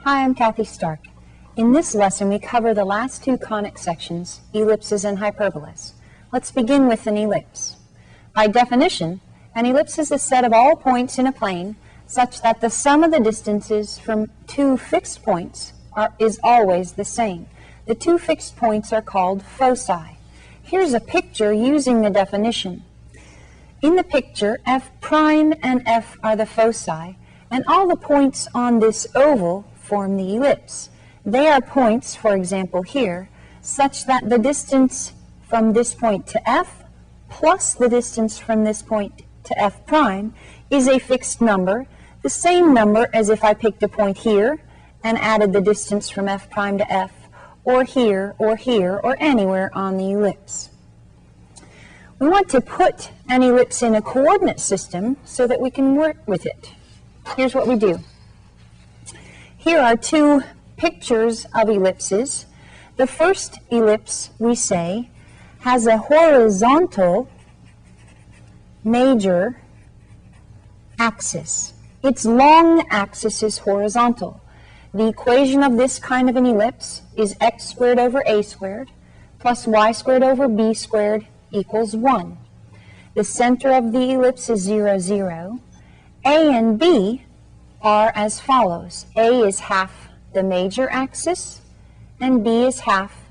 Hi, I'm Kathy Stark. In this lesson, we cover the last two conic sections, ellipses and hyperbolas. Let's begin with an ellipse. By definition, an ellipse is a set of all points in a plane such that the sum of the distances from two fixed points is always the same. The two fixed points are called foci. Here's a picture using the definition. In the picture, f prime and f are the foci, and all the points on this oval form the ellipse. They are points, for example here, such that the distance from this point to f plus the distance from this point to f prime is a fixed number, the same number as if I picked a point here and added the distance from f prime to f, or here, or anywhere on the ellipse. We want to put an ellipse in a coordinate system so that we can work with it. Here's what we do. Here are two pictures of ellipses. The first ellipse, we say, has a horizontal major axis. Its long axis is horizontal. The equation of this kind of an ellipse is x squared over a squared plus y squared over b squared equals 1. The center of the ellipse is 0, 0. A and B are as follows. A is half the major axis, and B is half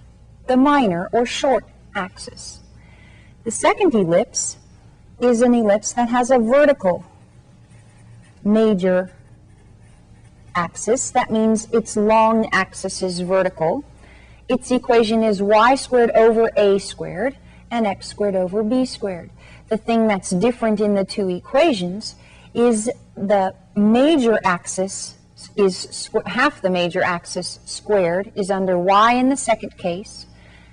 the minor or short axis. The second ellipse is an ellipse that has a vertical major axis. That means its long axis is vertical. Its equation is y squared over a squared and x squared over b squared. The thing that's different in the two equations is the major axis is half the major axis squared is under y in the second case.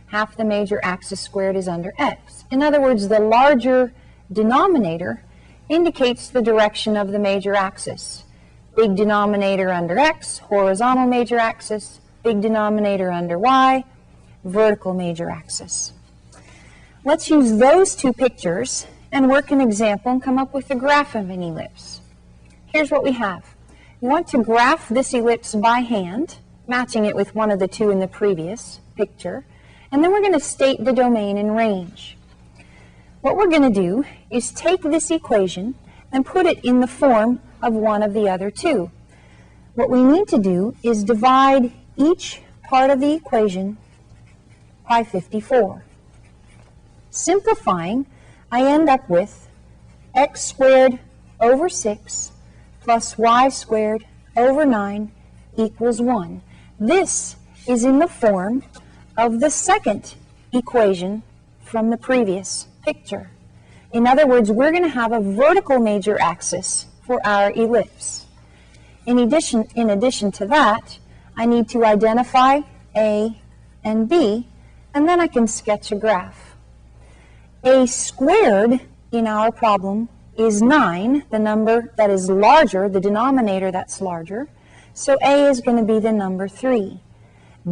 Half the major axis squared is under x. In other words, the larger denominator indicates the direction of the major axis. Big denominator under x, horizontal major axis. Big denominator under y, vertical major axis. Let's use those two pictures and work an example and come up with a graph of an ellipse. Here's what we have. We want to graph this ellipse by hand, matching it with one of the two in the previous picture, and then we're going to state the domain and range. What we're going to do is take this equation and put it in the form of one of the other two. What we need to do is divide each part of the equation by 54. Simplifying, I end up with x squared over 6 plus y squared over 9 equals 1. This is in the form of the second equation from the previous picture. In other words, we're going to have a vertical major axis for our ellipse. In addition to that, I need to identify A and B, and then I can sketch a graph. A squared in our problem is 9, the number that is larger, the denominator that's larger. So A is going to be the number 3.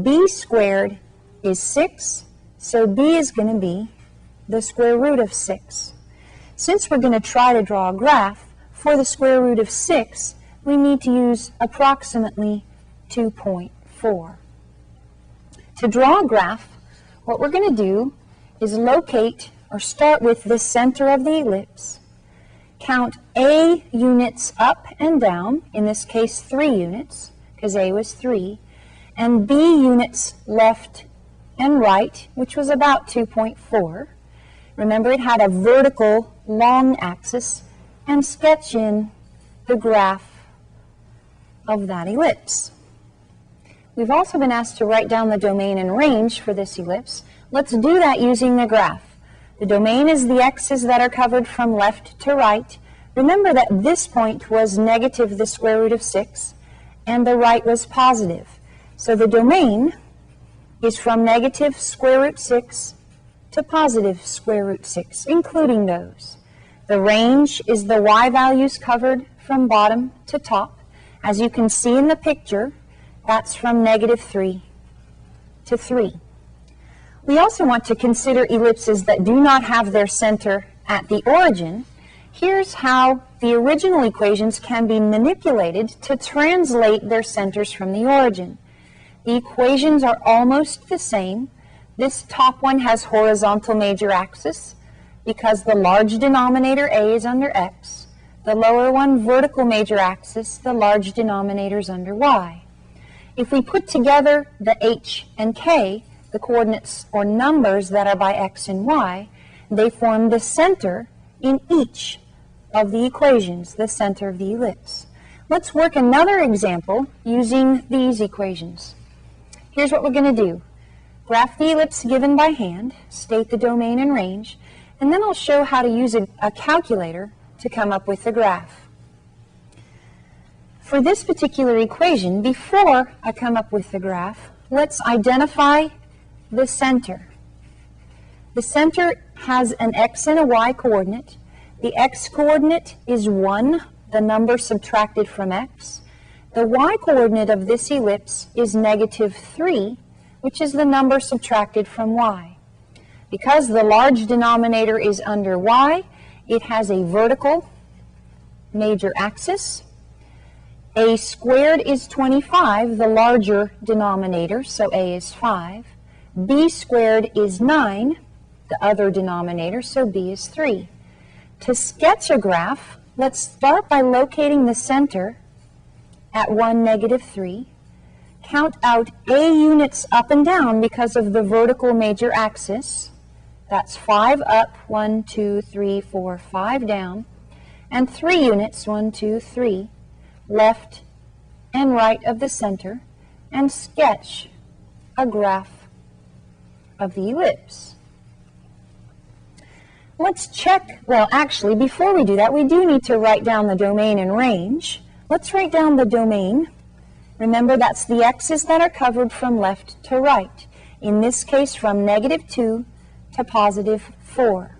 B squared is 6, so B is going to be the square root of 6. Since we're going to try to draw a graph, for the square root of 6, we need to use approximately 2.4. To draw a graph, what we're going to do is locate or start with the center of the ellipse, count A units up and down, in this case 3 units, because A was 3, and B units left and right, which was about 2.4. Remember, it had a vertical long axis, and sketch in the graph of that ellipse. We've also been asked to write down the domain and range for this ellipse. Let's do that using the graph. The domain is the x's that are covered from left to right. Remember that this point was negative the square root of 6, and the right was positive. So the domain is from negative square root 6 to positive square root 6, including those. The range is the y values covered from bottom to top. As you can see in the picture, that's from negative 3 to 3. We also want to consider ellipses that do not have their center at the origin. Here's how the original equations can be manipulated to translate their centers from the origin. The equations are almost the same. This top one has horizontal major axis because the large denominator a is under x. The lower one, vertical major axis, the large denominator is under y. If we put together the h and k, the coordinates or numbers that are by x and y, they form the center in each of the equations, the center of the ellipse. Let's work another example using these equations. Here's what we're going to do. Graph the ellipse given by hand, state the domain and range, and then I'll show how to use a calculator to come up with the graph. For this particular equation, before I come up with the graph, let's identify the center. The center has an x and a y coordinate. The x coordinate is 1, the number subtracted from x. The y coordinate of this ellipse is -3, which is the number subtracted from y. Because the large denominator is under y, it has a vertical major axis. A squared is 25, the larger denominator, so a is 5. B squared is 9, the other denominator, so b is 3. To sketch a graph, let's start by locating the center at 1, -3. Count out a units up and down because of the vertical major axis. That's 5 up, 1, 2, 3, 4, 5 down, and 3 units, 1, 2, 3, left and right of the center, and sketch a graph of the ellipse. Let's check, well, actually, before we do that, we do need to write down the domain and range. Let's write down the domain. Remember, that's the x's that are covered from left to right. In this case, from -2 to +4.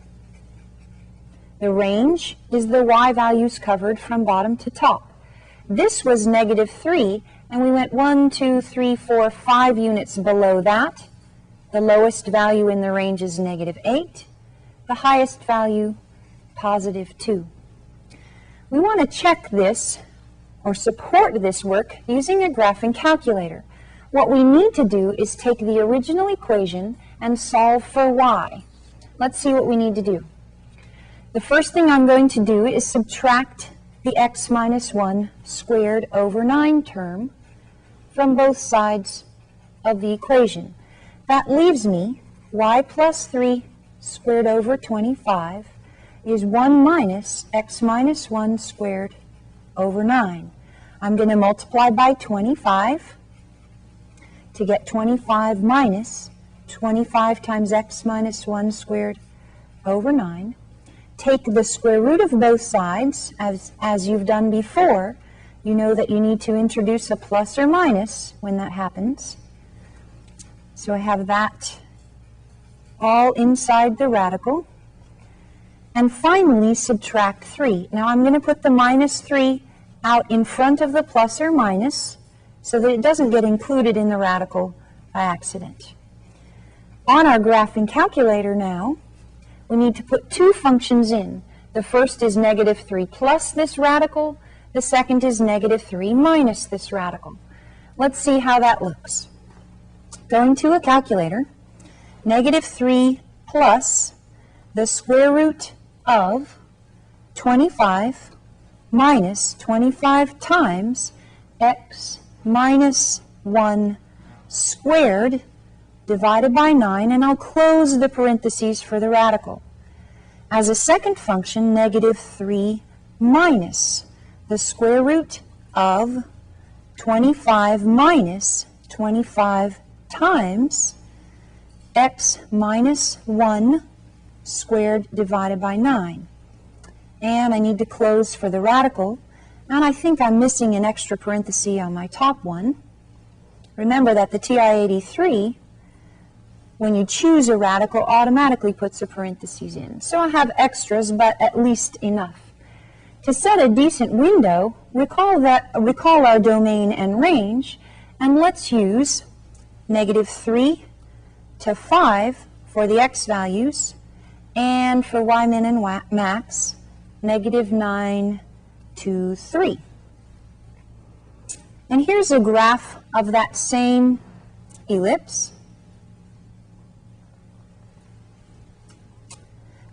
The range is the y values covered from bottom to top. This was -3, and we went 1, 2, 3, 4, 5 units below that. The lowest value in the range is -8. The highest value, +2. We want to check this or support this work using a graphing calculator. What we need to do is take the original equation and solve for y. Let's see what we need to do. The first thing I'm going to do is subtract the x minus 1 squared over 9 term from both sides of the equation. That leaves me y plus 3 squared over 25 is 1 minus x minus 1 squared over 9. I'm going to multiply by 25 to get 25 minus 25 times x minus 1 squared over 9. Take the square root of both sides, as you've done before. You know that you need to introduce a plus or minus when that happens. So I have that all inside the radical. And finally, subtract 3. Now I'm going to put the -3 out in front of the plus or minus so that it doesn't get included in the radical by accident. On our graphing calculator now, we need to put two functions in. The first is -3 plus this radical. The second is -3 minus this radical. Let's see how that looks. Going to a calculator, -3 plus the square root of 25 minus 25 times x minus 1 squared divided by 9, and I'll close the parentheses for the radical. As a second function, -3 minus the square root of 25 minus 25 times x minus 1 squared divided by 9. And I need to close for the radical, and I think I'm missing an extra parenthesis on my top one. Remember that the TI-83, when you choose a radical, automatically puts a parenthesis in. So I have extras, but at least enough. To set a decent window, recall our domain and range, and let's use -3 to 5 for the x values, and for y min and max, negative 9, 2, 3. And here's a graph of that same ellipse.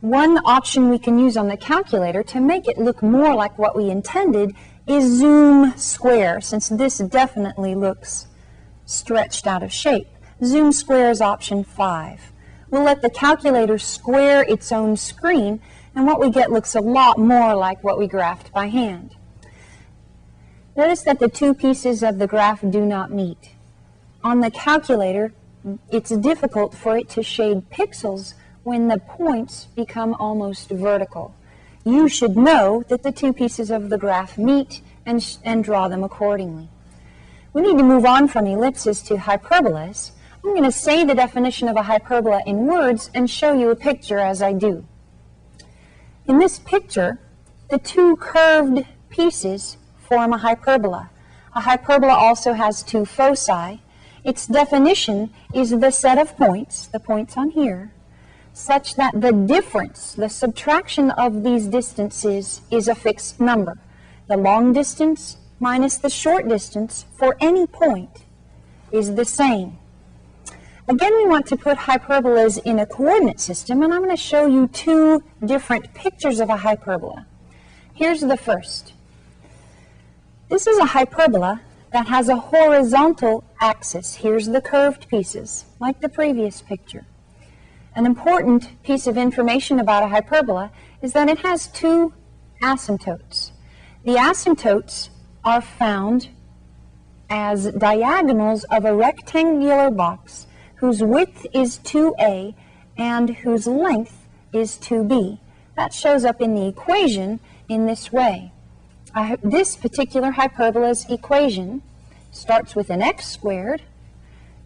One option we can use on the calculator to make it look more like what we intended is zoom square, since this definitely looks stretched out of shape. Zoom square is option 5. We'll let the calculator square its own screen, and what we get looks a lot more like what we graphed by hand. Notice that the two pieces of the graph do not meet. On the calculator, it's difficult for it to shade pixels when the points become almost vertical. You should know that the two pieces of the graph meet and draw them accordingly. We need to move on from ellipses to hyperbolas. I'm going to say the definition of a hyperbola in words and show you a picture as I do. In this picture, the two curved pieces form a hyperbola. A hyperbola also has two foci. Its definition is the set of points, the points on here, such that the difference, the subtraction of these distances is a fixed number. The long distance minus the short distance for any point is the same. Again, we want to put hyperbolas in a coordinate system, and I'm going to show you two different pictures of a hyperbola. Here's the first. This is a hyperbola that has a horizontal axis. Here's the curved pieces, like the previous picture. An important piece of information about a hyperbola is that it has two asymptotes. The asymptotes are found as diagonals of a rectangular box whose width is 2a and whose length is 2b. That shows up in the equation in this way. This particular hyperbola's equation starts with an x squared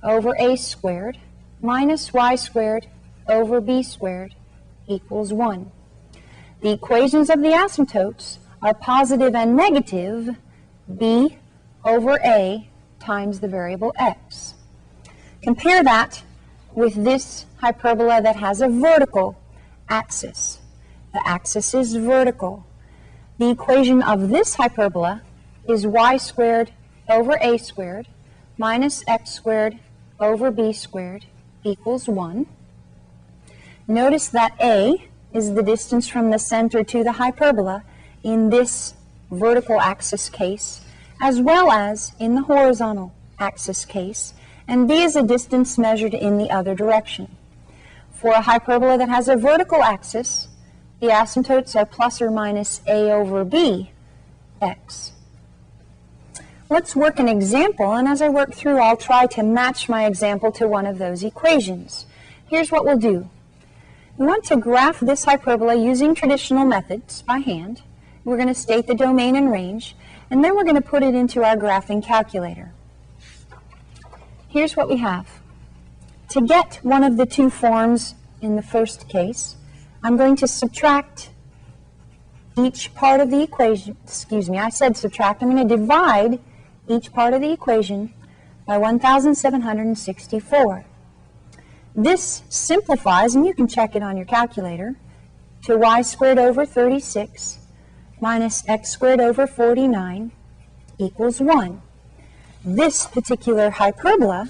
over a squared minus y squared over b squared equals 1. The equations of the asymptotes are positive and negative b over a times the variable x. Compare that with this hyperbola that has a vertical axis. The axis is vertical. The equation of this hyperbola is y squared over a squared minus x squared over b squared equals 1. Notice that a is the distance from the center to the hyperbola in this vertical axis case, as well as in the horizontal axis case, and b is a distance measured in the other direction. For a hyperbola that has a vertical axis, the asymptotes are plus or minus a over b x. Let's work an example, and as I work through, I'll try to match my example to one of those equations. Here's what we'll do. We want to graph this hyperbola using traditional methods by hand. We're going to state the domain and range, and then we're going to put it into our graphing calculator. Here's what we have. To get one of the two forms in the first case, I'm going to subtract each part of the equation. I said subtract. I'm going to divide each part of the equation by 1,764. This simplifies, and you can check it on your calculator, to y squared over 36 minus x squared over 49 equals 1. This particular hyperbola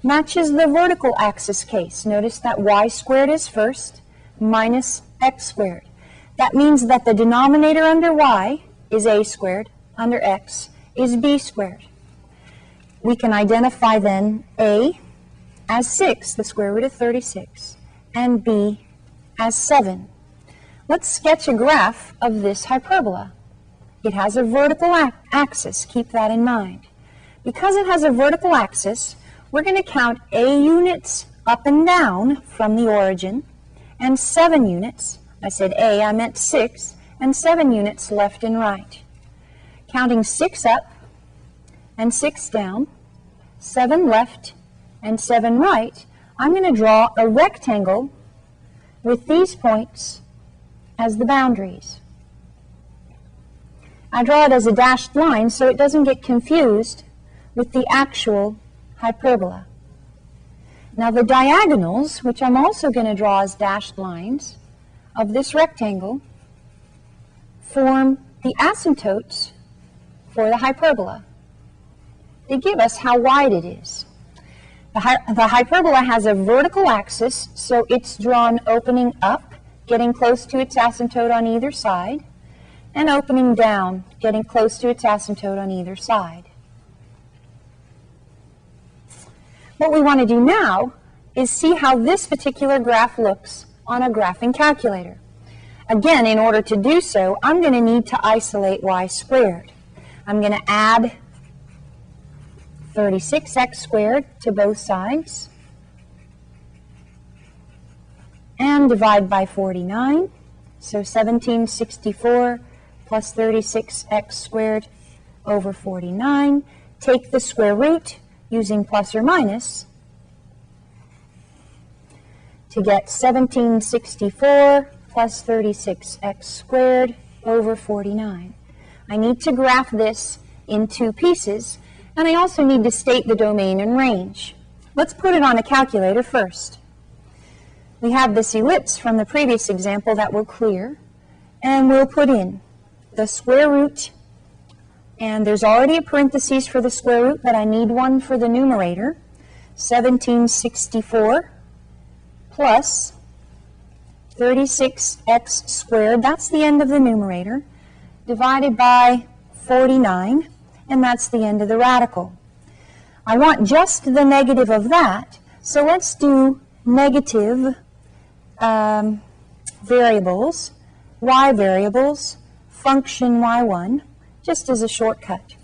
matches the vertical axis case. Notice that y squared is first minus x squared. That means that the denominator under y is a squared, under x is b squared. We can identify then a as 6, the square root of 36, and b as 7. Let's sketch a graph of this hyperbola. It has a vertical axis, keep that in mind. Because it has a vertical axis, we're going to count a units up and down from the origin, and 7 units, I said a, I meant 6, and 7 units left and right. Counting 6 up and 6 down, 7 left and 7 right, I'm going to draw a rectangle with these points as the boundaries. I draw it as a dashed line so it doesn't get confused with the actual hyperbola. Now the diagonals, which I'm also going to draw as dashed lines, of this rectangle form the asymptotes for the hyperbola. They give us how wide it is. The hyperbola has a vertical axis, so it's drawn opening up, getting close to its asymptote on either side, and opening down, getting close to its asymptote on either side. What we want to do now is see how this particular graph looks on a graphing calculator. Again, in order to do so, I'm going to need to isolate y squared. I'm going to add 36x squared to both sides and divide by 49. So 1764 plus 36x squared over 49. Take the square root using plus or minus to get 1764 plus 36x squared over 49. I need to graph this in two pieces, and I also need to state the domain and range. Let's put it on a calculator first. We have this ellipse from the previous example that will clear, and we'll put in the square root, and there's already a parentheses for the square root, but I need one for the numerator, 1764 plus 36x squared, that's the end of the numerator, divided by 49, and that's the end of the radical. I want just the negative of that, so let's do negative variables, y variables, function y1, just as a shortcut.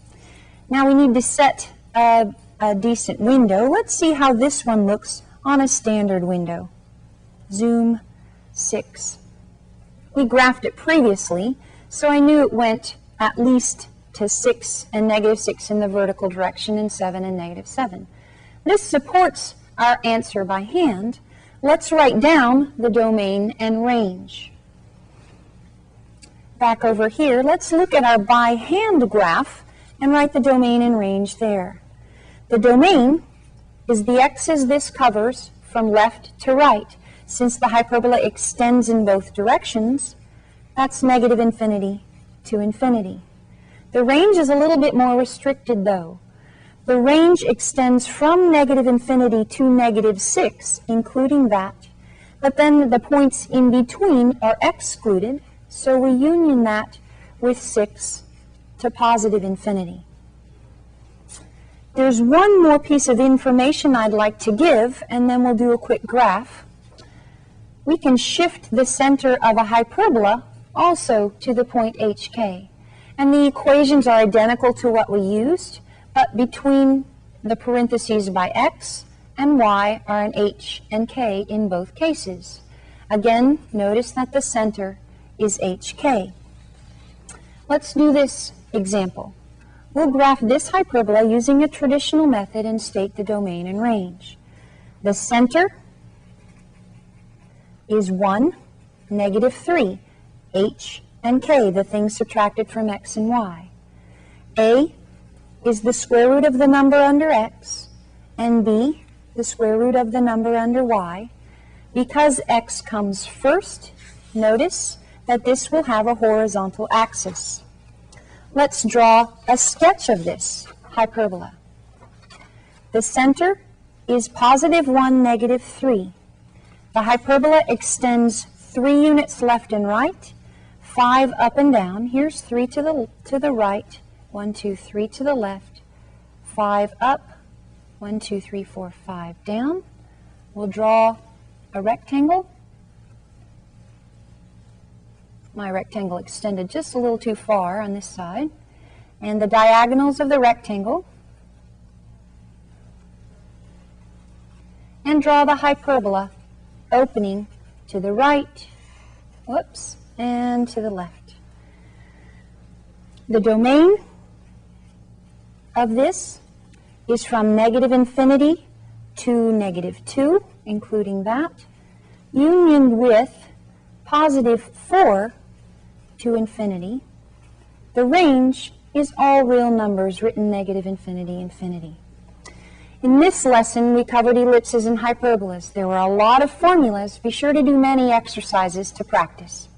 Now we need to set a decent window. Let's see how this one looks on a standard window. Zoom 6. We graphed it previously, so I knew it went at least to 6 and negative 6 in the vertical direction and 7 and negative 7. This supports our answer by hand. Let's write down the domain and range. Back over here, let's look at our by hand graph and write the domain and range there. The domain is the x's this covers from left to right. Since the hyperbola extends in both directions, that's negative infinity to infinity. The range is a little bit more restricted though. The range extends from negative infinity to negative 6, including that, but then the points in between are excluded, so we union that with 6 to positive infinity. There's one more piece of information I'd like to give, and then we'll do a quick graph. We can shift the center of a hyperbola also to the point HK. And the equations are identical to what we used, but between the parentheses by x and y are an h and k in both cases. Again, notice that the center is HK. Let's do this example. We'll graph this hyperbola using a traditional method and state the domain and range. The center is 1, negative 3, h and k, the things subtracted from x and y. A is the square root of the number under x, and b, the square root of the number under y. Because x comes first, notice that this will have a horizontal axis. Let's draw a sketch of this hyperbola. The center is positive 1, negative 3. The hyperbola extends 3 units left and right, 5 up and down. Here's 3 to the right, 1, 2, 3 to the left, 5 up, 1, 2, 3, 4, 5 down. We'll draw a rectangle. My rectangle extended just a little too far on this side. And the diagonals of the rectangle. And draw the hyperbola opening to the right, whoops, and to the left. The domain of this is from negative infinity to negative 2, including that, unioned with positive 4 to infinity. The range is all real numbers written negative infinity, infinity. In this lesson, we covered ellipses and hyperbolas. There were a lot of formulas. Be sure to do many exercises to practice.